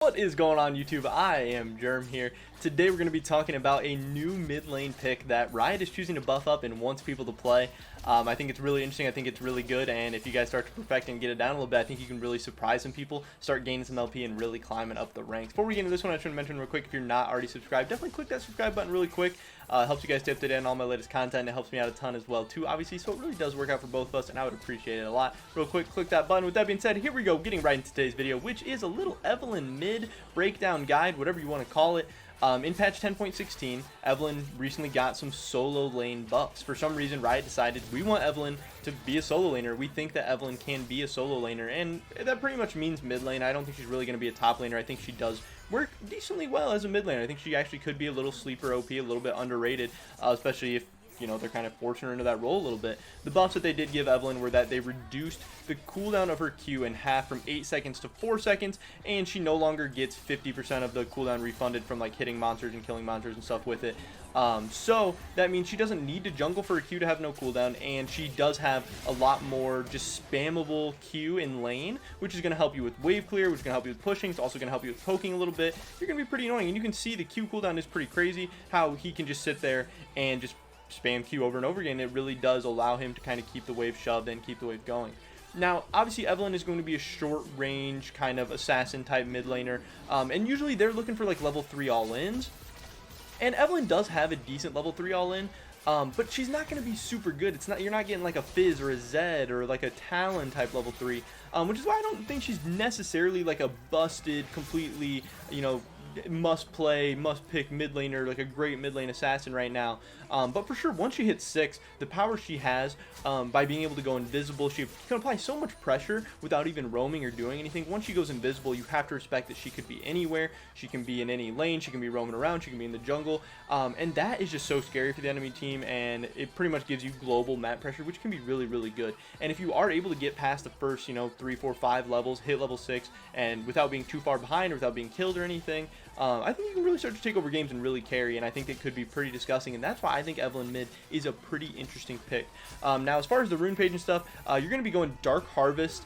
What is going on, YouTube? I am Germ here. Today we're going to be talking about a new mid lane pick that Riot is choosing to buff up and wants people to play. I think it's really interesting. I think it's really good, and if you guys start to perfect and get it down a little bit, I think you can really surprise some people, start gaining some LP, and really climbing up the ranks. Before we get into this one, I just want to mention real quick, if you're not already subscribed, definitely click that subscribe button really quick. Helps you guys stay up to date on all my latest content. It helps me out a ton as well too, obviously, so it really does work out for both of us, and I would appreciate it a lot. Real quick, click that button. With that being said, here we go, getting right into today's video, which is a little EVELYNN mid breakdown guide, whatever you want to call it. In patch 10.16, EVELYNN recently got some solo lane buffs. For some reason, Riot decided we want EVELYNN to be a solo laner. We think that EVELYNN can be a solo laner, and that pretty much means mid lane. I don't think she's really going to be a top laner. I think she does work decently well as a mid laner. I think she actually could be a little sleeper OP, a little bit underrated, especially if they're kind of forcing her into that role a little bit. The buffs that they did give EVELYNN were that they reduced the cooldown of her Q in half from 8 seconds to 4 seconds, and she no longer gets 50% of the cooldown refunded from like hitting monsters and killing monsters and stuff with it. So that means she doesn't need to jungle for a Q to have no cooldown, and she does have a lot more just spammable Q in lane, which is going to help you with wave clear, which is going to help you with pushing. It's also going to help you with poking a little bit. You're going to be pretty annoying, and you can see the Q cooldown is pretty crazy, how he can just sit there and just spam Q over and over again. It really does allow him to kind of keep the wave shoved and keep the wave going. Now, obviously, EVELYNN is going to be a short-range kind of assassin-type mid laner, and usually they're looking for like level 3 all-ins, and EVELYNN does have a decent level 3 all-in, but she's not going to be super good. You're not getting like a Fizz or a Zed or like a Talon type level 3, which is why I don't think she's necessarily like a busted, completely, must play, must pick mid laner, like a great mid lane assassin right now. But for sure, once she hits 6, the power she has by being able to go invisible, she can apply so much pressure without even roaming or doing anything. Once she goes invisible, you have to respect that she could be anywhere. She can be in any lane, she can be roaming around, she can be in the jungle, and that is just so scary for the enemy team, and it pretty much gives you global map pressure, which can be really, really good. And if you are able to get past the first 3, 4, 5 levels, hit level 6, and without being too far behind or without being killed or anything, I think you can really start to take over games and really carry, and I think it could be pretty disgusting, and that's why I think EVELYNN mid is a pretty interesting pick. Now, as far as the rune page and stuff, you're going to be going Dark Harvest.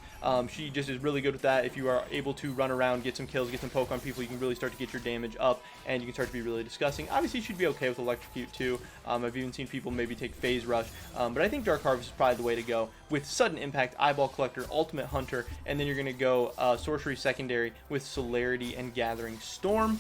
She just is really good with that. If you are able to run around, get some kills, get some poke on people, you can really start to get your damage up, and you can start to be really disgusting. Obviously, you should be okay with Electrocute too. I've even seen people maybe take Phase Rush, but I think Dark Harvest is probably the way to go with Sudden Impact, Eyeball Collector, Ultimate Hunter, and then you're going to go Sorcery Secondary with Celerity and Gathering Storm.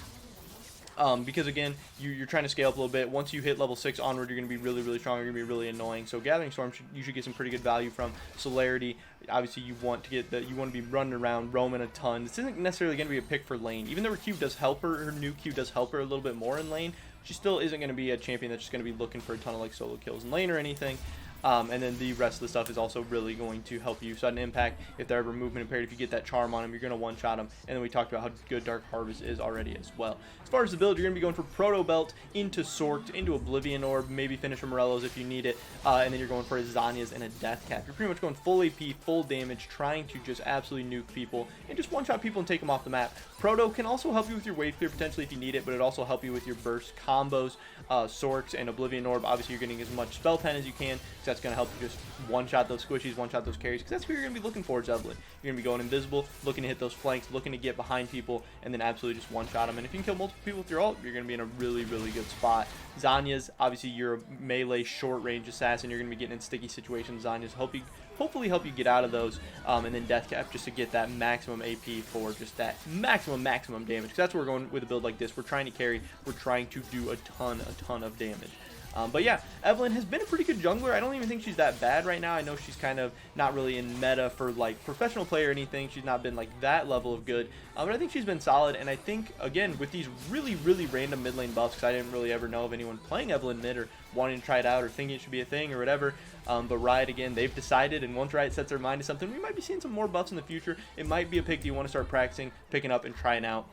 Because again, you're trying to scale up a little bit. Once you hit level 6 onward, you're going to be really, really strong. You're going to be really annoying. So Gathering Storm, you should get some pretty good value from. Celerity, obviously you want to be running around, roaming a ton. This isn't necessarily going to be a pick for lane. Even though her Q does help her new Q does help her a little bit more in lane, she still isn't going to be a champion that's just going to be looking for a ton of like solo kills in lane or anything. And then the rest of the stuff is also really going to help you. Sudden Impact, if they're ever movement impaired, if you get that charm on them, you're going to one-shot them. And then we talked about how good Dark Harvest is already as well. As far as the build, you're going to be going for Proto Belt into Sorked, into Oblivion Orb, maybe finish a Morello's if you need it. And then you're going for a Zanya's and a Death Cap. You're pretty much going full AP, full damage, trying to just absolutely nuke people and just one-shot people and take them off the map. Proto can also help you with your wave clear potentially if you need it, but it also help you with your burst combos. Sorks and Oblivion Orb, obviously you're getting as much spell pen as you can, because that's going to help you just one-shot those squishies, one-shot those carries, because that's what you're going to be looking for as EVELYNN. You're going to be going invisible, looking to hit those flanks, looking to get behind people, and then absolutely just one-shot them. And if you can kill multiple people with your ult, you're going to be in a really, really good spot. Zanya's, obviously you're a melee short-range assassin. You're going to be getting in sticky situations. Zanya's hopefully help you get out of those, and then Death Cap just to get that maximum AP for just that maximum damage, because that's where we're going with a build like this. We're trying to carry, we're trying to do a ton of damage. But yeah, EVELYNN has been a pretty good jungler. I don't even think she's that bad right now. I know she's kind of not really in meta for like professional play or anything. She's not been like that level of good, but I think she's been solid. And I think, again, with these really, really random mid lane buffs, because I didn't really ever know of anyone playing EVELYNN mid or wanting to try it out or thinking it should be a thing or whatever. But Riot, again, they've decided, and once Riot sets their mind to something, we might be seeing some more buffs in the future. It might be a pick that you want to start practicing, picking up, and trying out.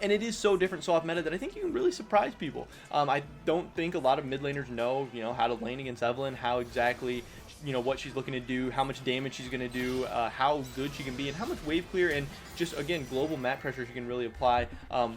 And it is so different, so off meta, that I think you can really surprise people. I don't think a lot of mid laners know, how to lane against EVELYNN, how exactly, what she's looking to do, how much damage she's going to do, how good she can be, and how much wave clear and just, again, global map pressure she can really apply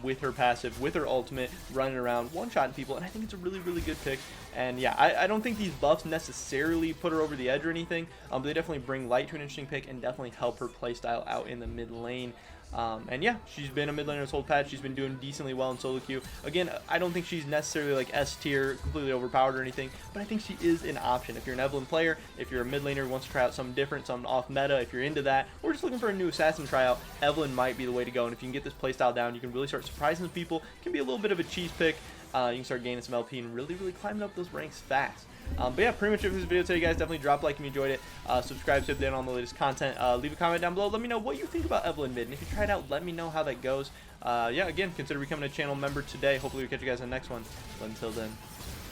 with her passive, with her ultimate, running around, one-shotting people. And I think it's a really, really good pick. And yeah, I don't think these buffs necessarily put her over the edge or anything, but they definitely bring light to an interesting pick and definitely help her playstyle out in the mid lane. And yeah, she's been a mid laner this whole patch. She's been doing decently well in solo queue. Again, I don't think she's necessarily like S tier, completely overpowered or anything, but I think she is an option. If you're an Evelynn player, if you're a mid laner who wants to try out something different, something off meta, if you're into that, or just looking for a new assassin tryout, Evelynn might be the way to go. And if you can get this playstyle down, you can really start surprising people. It can be a little bit of a cheese pick. You can start gaining some LP and really climbing up those ranks fast. But yeah, pretty much it for this video today, guys. Definitely drop a like if you enjoyed it. Subscribe to update on the latest content. Leave a comment down below. Let me know what you think about Evelynn mid. And if you try it out, let me know how that goes. Yeah, again, consider becoming a channel member today. Hopefully, we'll catch you guys in the next one. But until then,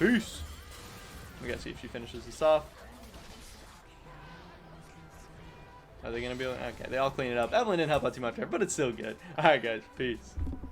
peace. We gotta see if she finishes this off. Are they gonna be able to? Okay, they all clean it up. Evelynn didn't help out too much there, but it's still good. Alright, guys. Peace.